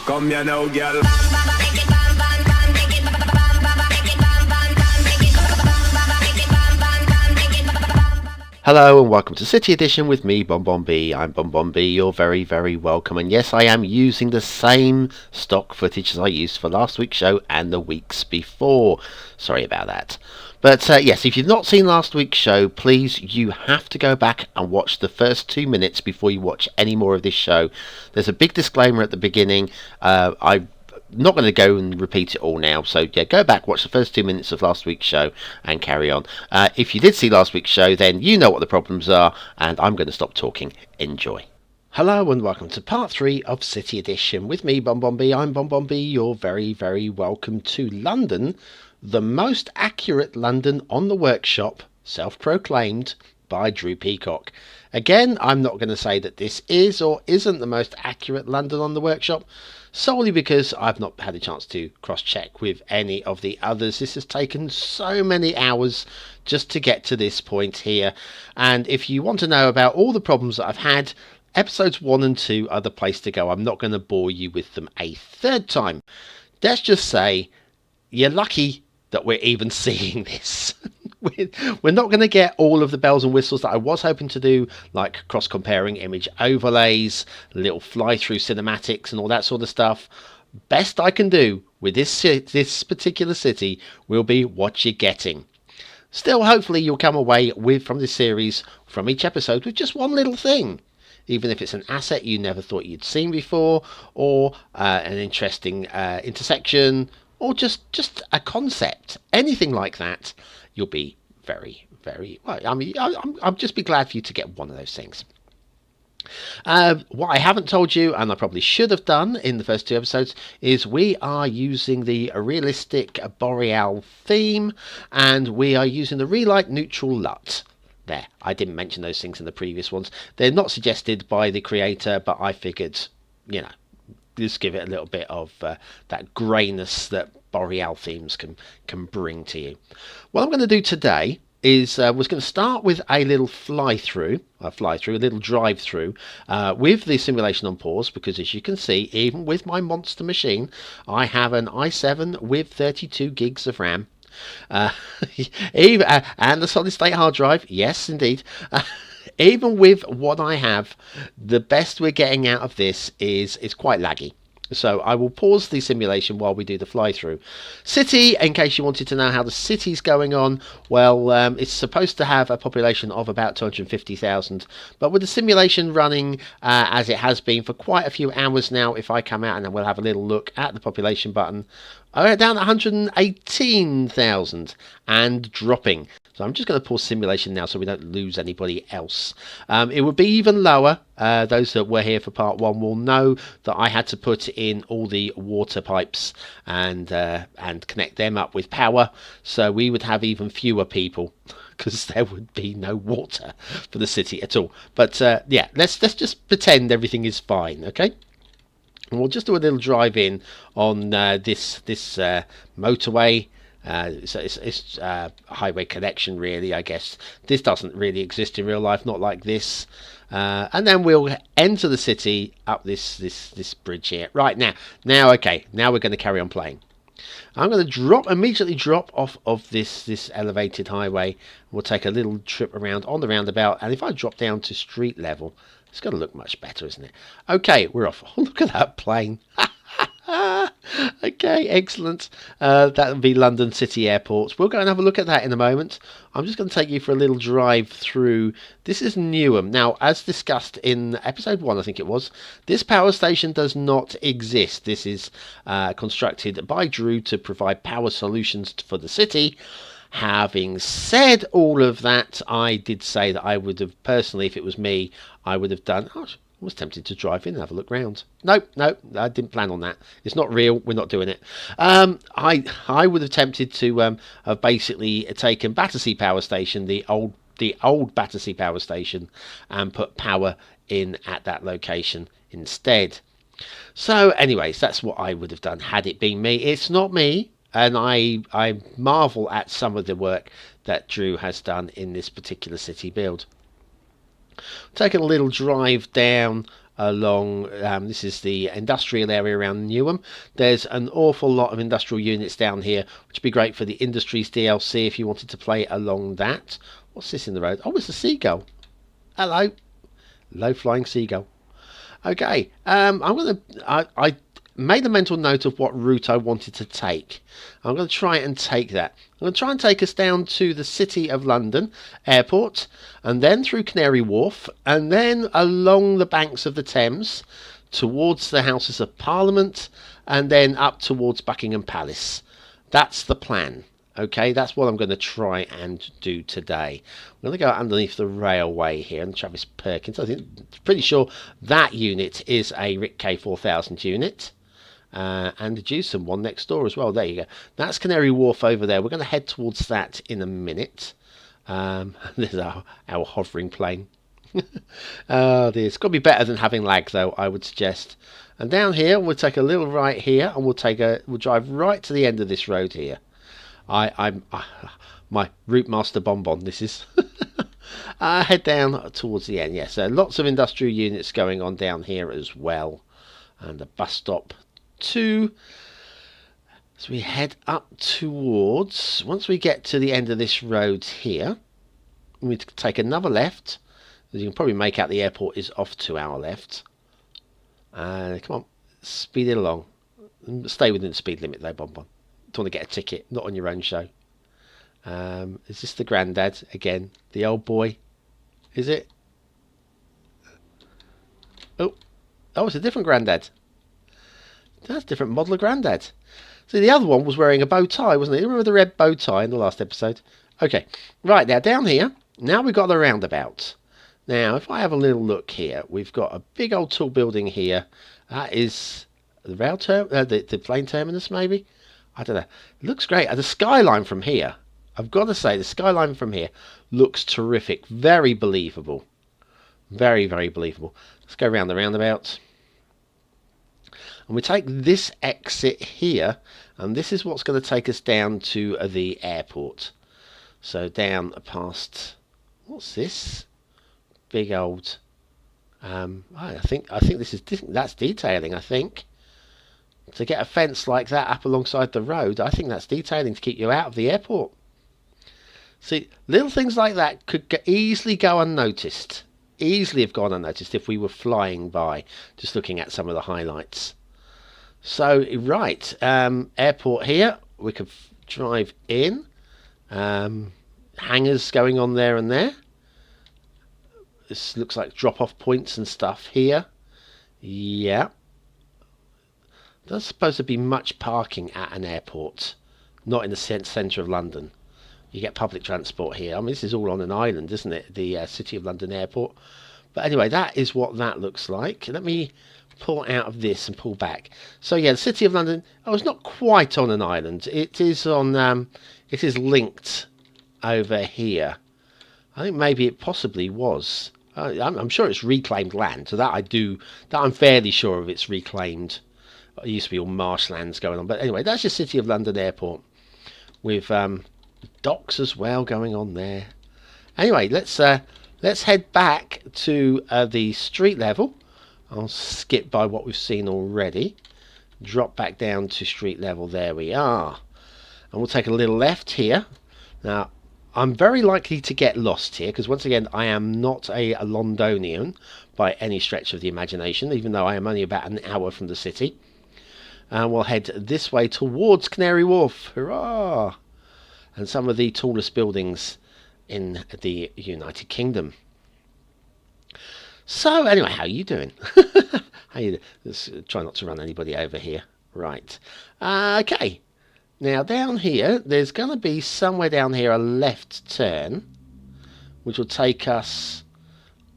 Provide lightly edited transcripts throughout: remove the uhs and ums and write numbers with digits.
Come here now, girl. Hello and welcome to City Edition with me, BonBonB. I'm BonBonB, you're very, very welcome. And yes, I am using the same stock footage as I used for last week's show and the weeks before. Sorry about that. But yes, if you've not seen last week's show, please, you have to go back and watch the first 2 minutes before you watch any more of this show. There's a big disclaimer at the beginning. I'm not going to go and repeat it all now, so yeah, go back, watch the first 2 minutes of last week's show and carry on. If you did see last week's show, then you know what the problems are, and I'm going to stop talking. Enjoy. Hello and welcome to part 3 of City Edition with me, BonBonB. I'm BonBonB. You're very, very welcome to London, the most accurate London on the workshop, self-proclaimed by DrewPeacock. Again, I'm not going to say that this is or isn't the most accurate London on the workshop, solely because I've not had a chance to cross-check with any of the others. This has taken so many hours just to get to this point here, and if you want to know about all the problems that I've had, episodes 1 and 2 are the place to go. I'm not going to bore you with them a third time. Let's just say you're lucky that we're even seeing this. We're not going to get all of the bells and whistles that I was hoping to do, like cross-comparing image overlays, little fly-through cinematics and all that sort of stuff. Best I can do with this particular city will be what you're getting. Still, hopefully you'll come away from this series, from each episode, with just one little thing. Even if it's an asset you never thought you'd seen before, or an interesting intersection, or just a concept, anything like that, you'll be very, very well. I mean, I'll just be glad for you to get one of those things. What I haven't told you, and I probably should have done in the first 2 episodes, is we are using the realistic Boreal theme, and we are using the Relight Neutral LUT. There, I didn't mention those things in the previous ones. They're not suggested by the creator, but I figured, you know, just give it a little bit of that greyness that Boreal themes can bring to you. What I'm going to do today is was going to start with a little a little drive through with the simulation on pause, because as you can see, even with my monster machine, I have an i7 with 32 gigs of RAM. And the solid state hard drive, yes indeed. Even with what I have, the best we're getting out of this is quite laggy. So I will pause the simulation while we do the fly through. City, in case you wanted to know how the city's going on, well, it's supposed to have a population of about 250,000, but with the simulation running as it has been for quite a few hours now, if I come out and we'll have a little look at the population button, we're down at 118,000 and dropping. So I'm just going to pause simulation now so we don't lose anybody else. It would be even lower. Those that were here for part 1 will know that I had to put in all the water pipes and connect them up with power. So we would have even fewer people because there would be no water for the city at all. But yeah, let's just pretend everything is fine, okay? And we'll just do a little drive in on this motorway. It's highway connection, really, I guess. This doesn't really exist in real life, not like this. And then we'll enter the city up this bridge here. Right, now okay, now we're going to carry on playing. I'm going to immediately drop off of this elevated highway. We'll take a little trip around on the roundabout, and if I drop down to street level, it's going to look much better, isn't it? Okay, we're off. Oh, look at that plane. Okay, excellent. That would be London City Airport. We'll go and have a look at that in a moment. I'm just going to take you for a little drive through. This is Newham. Now, as discussed in episode 1, I think it was, this power station does not exist. This is constructed by Drew to provide power solutions for the city. Having said all of that, I did say that I would have, personally, if it was me, I would have done... Oh, I was tempted to drive in and have a look round. Nope, I didn't plan on that. It's not real. We're not doing it. I would have tempted to have basically taken Battersea Power Station, the old Battersea Power Station, and put power in at that location instead. So, anyways, that's what I would have done had it been me. It's not me, and I marvel at some of the work that Drew has done in this particular city build. Taking a little drive down along. This is the industrial area around Newham. There's an awful lot of industrial units down here, which would be great for the Industries DLC if you wanted to play along that. What's this in the road? Oh, it's a seagull. Hello. Low flying seagull. Okay, I made a mental note of what route I wanted to take. I'm going to try and take that. I'm going to try and take us down to the City of London Airport, and then through Canary Wharf, and then along the banks of the Thames towards the Houses of Parliament, and then up towards Buckingham Palace. That's the plan. Okay, that's what I'm going to try and do today. I'm going to go underneath the railway here, and Travis Perkins. I think, pretty sure that unit is a Rick K4000 unit. And a Jewson one next door as well. There you go. That's Canary Wharf over there. We're going to head towards that in a minute. This is our hovering plane. Oh dear, it's got to be better than having lag though, I would suggest. And down here, we'll take a little right here, and we'll drive right to the end of this road here. I'm my route master bonbon. This is head down towards the end. Yeah, so lots of industrial units going on down here as well, and a bus stop too. So we head up towards. Once we get to the end of this road here, we take another left. As you can probably make out, the airport is off to our left. Come on, speed it along. Stay within the speed limit though, bonbon. Don't want to get a ticket, not on your own show. Is this the granddad again? The old boy? Is it? Oh, it's a different granddad. That's a different model of granddad. So the other one was wearing a bow tie, wasn't it? You remember the red bow tie in the last episode? Okay, right, now down here, now we've got the roundabout. Now, if I have a little look here, we've got a big old tall building here. That is the rail the plane terminus, maybe? I don't know. It looks great. The skyline from here, I've got to say, the skyline from here looks terrific. Very believable. Very, very believable. Let's go around the roundabout. And we take this exit here, and this is what's going to take us down to the airport. So down past, what's this? Big old, I think that's detailing, I think. To get a fence like that up alongside the road, I think that's detailing to keep you out of the airport. See, little things like that could easily go unnoticed. Easily have gone unnoticed if we were flying by, just looking at some of the highlights. So, right, airport here, we could drive in. Hangars going on there and there. This looks like drop-off points and stuff here. Yeah. There's supposed to be much parking at an airport, not in the centre of London. You get public transport here. I mean, this is all on an island, isn't it? The City of London Airport. But anyway, that is what that looks like. Let me pull out of this and pull back. So yeah, the City of London. Oh, it's not quite on an island. It is on. It is linked over here. I think maybe it possibly was. I'm sure it's reclaimed land. So that I'm fairly sure of. It's reclaimed. It used to be all marshlands going on, but anyway, that's your City of London Airport with docks as well going on there. Anyway, let's head back to the street level. I'll skip by what we've seen already. Drop back down to street level. There we are, and we'll take a little left here. Now, I'm very likely to get lost here because once again, I am not a Londonian by any stretch of the imagination, even though I am only about an hour from the city. And we'll head this way towards Canary Wharf. Hurrah! And some of the tallest buildings in the United Kingdom. So anyway, how are you doing? How you? Let's try not to run anybody over here. Right. Okay. Now down here, there's going to be somewhere down here a left turn, which will take us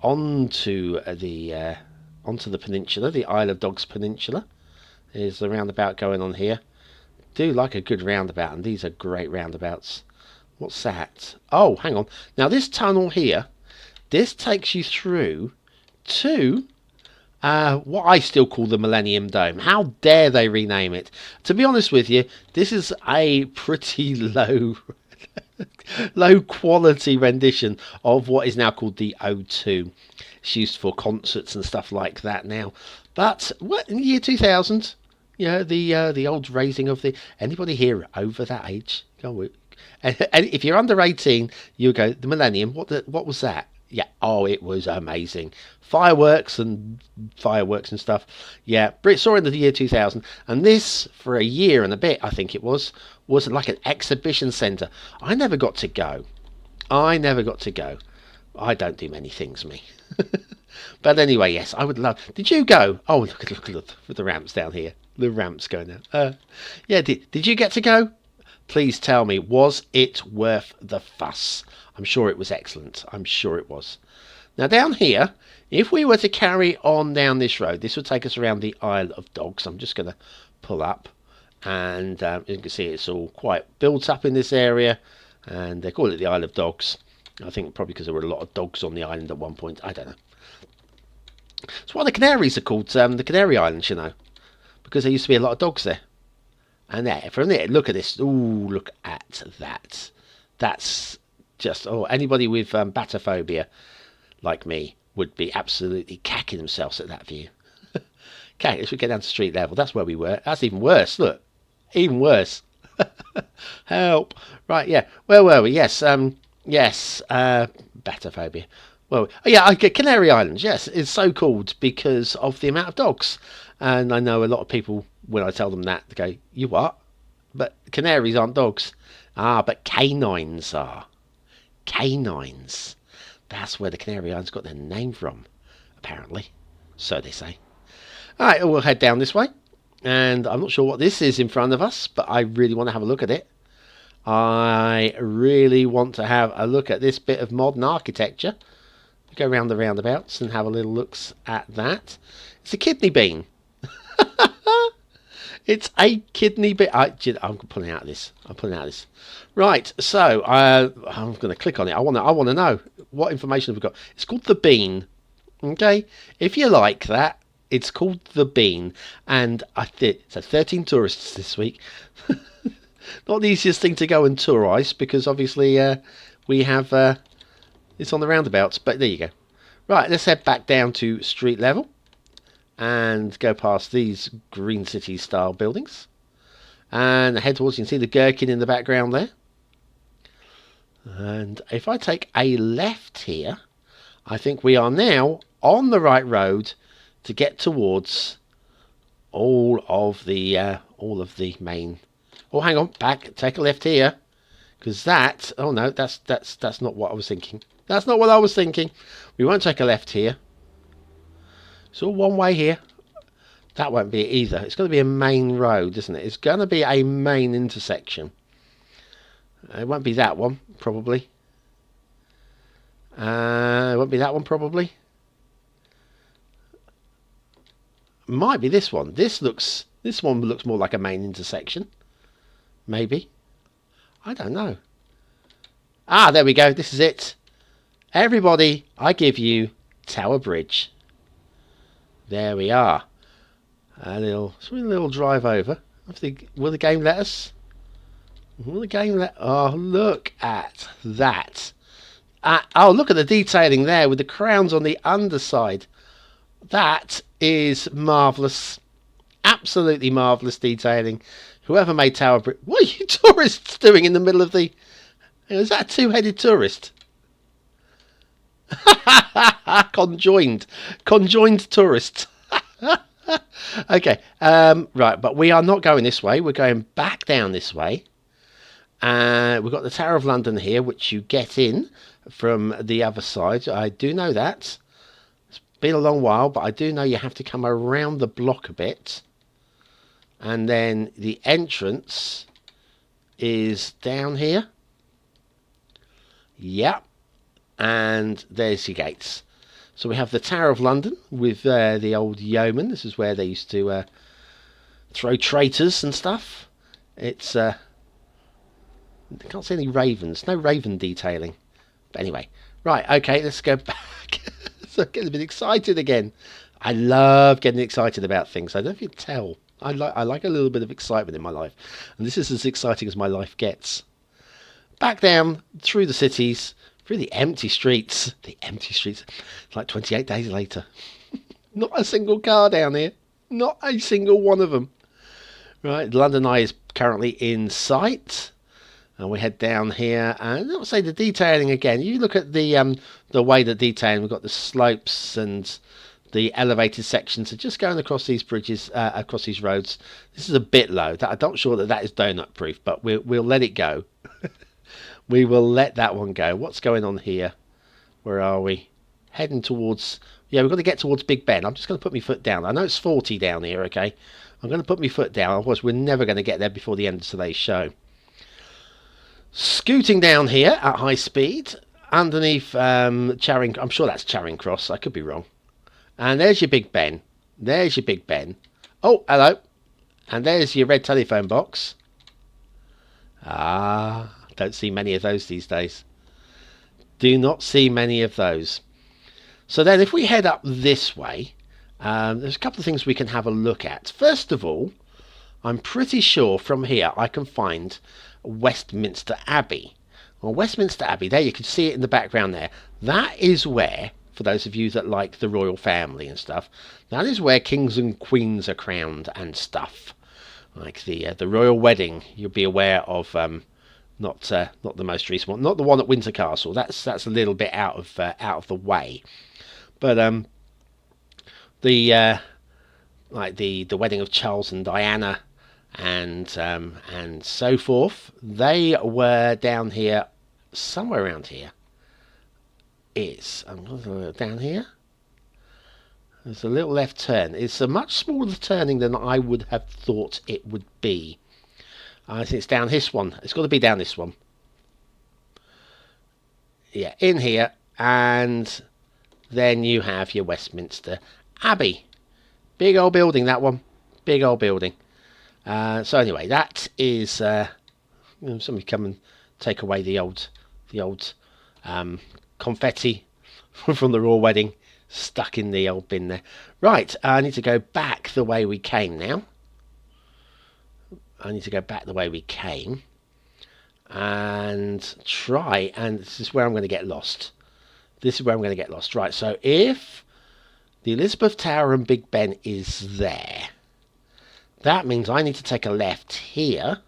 onto the peninsula, the Isle of Dogs Peninsula. There's the roundabout going on here. Do like a good roundabout, and these are great roundabouts. What's that? Oh, hang on. Now this tunnel here, this takes you through to what I still call the Millennium Dome. How dare they rename it? To be honest with you, this is a pretty low quality rendition of what is now called the O2. It's It's used for concerts and stuff like that now. But what in the year 2000, the old raising of the anybody here over that age? And if you're under 18, you go the Millennium. What was that? Yeah. Oh, it was amazing. Fireworks and stuff. Yeah, Brit saw in the year 2000, and this for a year and a bit, I think it was like an exhibition centre. I never got to go. I don't do many things, me. But anyway, yes, I would love. Did you go? Oh, look at the ramps down here. The ramps going down. Yeah. Did you get to go? Please tell me, was it worth the fuss? I'm sure it was excellent. I'm sure it was. Now down here, if we were to carry on down this road, this would take us around the Isle of Dogs. I'm just going to pull up, and you can see it's all quite built up in this area, and they call it the Isle of Dogs. I think probably because there were a lot of dogs on the island at one point. I don't know. That's why the Canaries are called the Canary Islands, because there used to be a lot of dogs there. And there, from there, look at this. Ooh, look at that. That's just, anybody with batophobia like me would be absolutely cacking themselves at that view. Okay, as we get down to street level, that's where we were. That's even worse, look. Even worse. Help. Right, yeah. Where were we? Yes, batophobia. Well, yeah, Canary Islands, yes, it's so called because of the amount of dogs. And I know a lot of people, when I tell them that, they go, you what? But canaries aren't dogs. Ah, but canines are. Canines. That's where the Canary Islands got their name from, apparently. So they say. All right, we'll head down this way. And I'm not sure what this is in front of us, but I really want to have a look at it. I really want to have a look at this bit of modern architecture. Go around the roundabouts and have a little look at that. It's a kidney bean. It's a kidney bean. I'm pulling out of this. Right, so I'm going to click on it. I want to know what information have we got. It's called the Bean. Okay, if you like that, it's called the Bean, and so 13 tourists this week. Not the easiest thing to go and tourize because obviously we have it's on the roundabouts, but there you go. Right, let's head back down to street level and go past these green city style buildings and head towards, you can see the gherkin in the background there. And if I take a left here, I think we are now on the right road to get towards all of the main. Oh, hang on, back, take a left here, because that. Oh no, that's not what I was thinking. That's not what I was thinking. We won't take a left here. It's all one way here. That won't be it either. It's going to be a main road, isn't it? It's going to be a main intersection. It won't be that one, probably. It won't be that one, probably. Might be this one. This one looks more like a main intersection. Maybe. I don't know. Ah, there we go. This is it. Everybody, I give you Tower Bridge. There we are. A little drive over. Will the game let us? Oh, look at that. Oh, look at the detailing there with the crowns on the underside. That is marvellous. Absolutely marvellous detailing. Whoever made Tower Bridge. What are you tourists doing in the middle of the... Is that a two-headed tourist? Conjoined tourists. Okay, right, but we are not going this way. We're going back down this way. We've got the Tower of London here, which you get in from the other side. I do know that. It's been a long while, but I do know you have to come around the block a bit. And then the entrance is down here. Yep. And there's your gates. So we have the Tower of London with the old yeoman. This is where they used to throw traitors and stuff. It's I can't see any ravens. No raven detailing. But anyway, right. Okay, let's go back. So I'm getting a bit excited again. I love getting excited about things. I don't know if you can tell. I like a little bit of excitement in my life, and this is as exciting as my life gets. Back down through the cities. through the empty streets. It's like 28 days later. Not a single car down here. Not a single one of them. Right, London Eye is currently in sight. And we head down here, and I'll say the detailing again. You look at the way the detailing, we've got the slopes and the elevated sections are just going across these bridges, across these roads. This is a bit low. I'm not sure that is donut proof, but we'll let it go. We will let that one go. What's going on here? Where are we? Heading towards... Yeah, we've got to get towards Big Ben. I'm just going to put my foot down. I know it's 40 down here, okay? I'm going to put my foot down, otherwise we're never going to get there before the end of today's show. Scooting down here at high speed, underneath Charing... I'm sure that's Charing Cross. I could be wrong. And there's your Big Ben. There's your Big Ben. Oh, hello. And there's your red telephone box. Ah, don't see many of those these days. Do not see many of those. So then if we head up this way, there's a couple of things we can have a look at. First of all, I'm pretty sure from here I can find Westminster Abbey. Well, Westminster Abbey, there you can see it in the background there. That is where, for those of you that like the royal family and stuff, that is where kings and queens are crowned and stuff. Like the royal wedding, you'll be aware of. Not the most recent one, not the one at Windsor Castle. That's a little bit out of the way. But the wedding of Charles and Diana and so forth, they were down here, somewhere around here. Down here. There's a little left turn. It's a much smaller turning than I would have thought it would be. I think it's down this one. It's got to be down this one. Yeah, in here, and then you have your Westminster Abbey. Big old building, that one. Big old building. So anyway, that is... somebody come and take away the old confetti from the royal wedding. Stuck in the old bin there. Right, I need to go back the way we came now. I need to go back the way we came. And try, and this is where I'm going to get lost. Right, so if the Elizabeth Tower and Big Ben is there, that means I need to take a left here.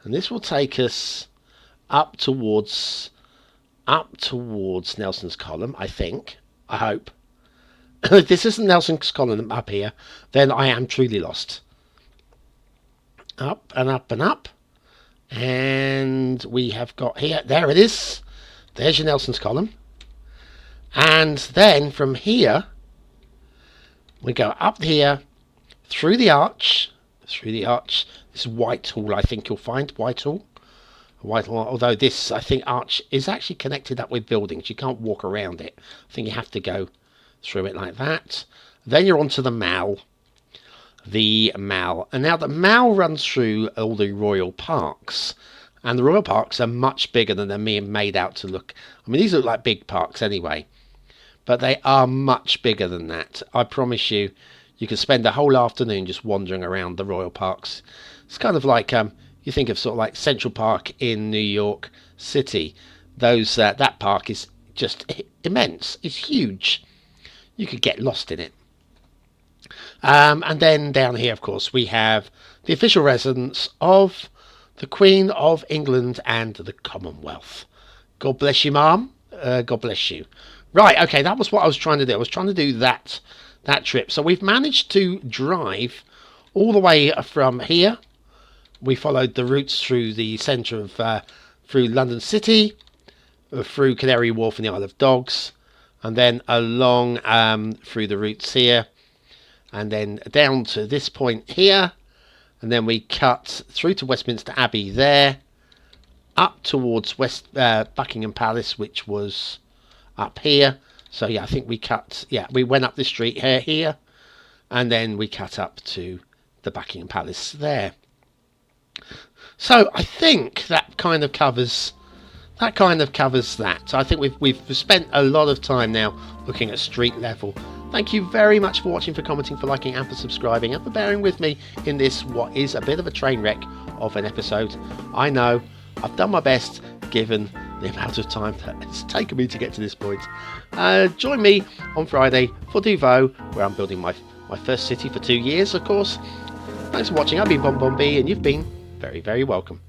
And this will take us up towards Nelson's Column, I think. I hope. If this isn't Nelson's Column up here, then I am truly lost. Up and up and up. And we have got here, there it is. There's your Nelson's Column. And then from here, we go up here, through the arch. This is Whitehall, I think you'll find. Whitehall, although this, I think, arch is actually connected up with buildings. You can't walk around it. I think you have to go through it like that. Then you're onto the Mall. And now the Mall runs through all the royal parks. And the royal parks are much bigger than they're made out to look. I mean, these look like big parks anyway. But they are much bigger than that. I promise you, you can spend a whole afternoon just wandering around the royal parks. It's kind of like, you think of sort of like Central Park in New York City. That park is just immense. It's huge. You could get lost in it. And then down here, of course, we have the official residence of the Queen of England and the Commonwealth. God bless you, ma'am. God bless you. Right, okay, that was what I was trying to do. I was trying to do that trip. So we've managed to drive all the way from here. We followed the routes through the centre of, through London City, through Canary Wharf and the Isle of Dogs, and then along through the routes here, and then down to this point here, and then we cut through to Westminster Abbey there, up towards Buckingham Palace, which was up here. So yeah, I think we went up this street here, and then we cut up to the Buckingham Palace there. So I think that kind of covers that. So I think we've spent a lot of time now looking at street level. Thank you very much for watching, for commenting, for liking, and for subscribing, and for bearing with me in this, what is a bit of a train wreck of an episode. I know, I've done my best given the amount of time that it's taken me to get to this point. Join me on Friday for Duvo, where I'm building my first city for 2 years, of course. Thanks for watching. I've been BonBonB, and you've been very, very welcome.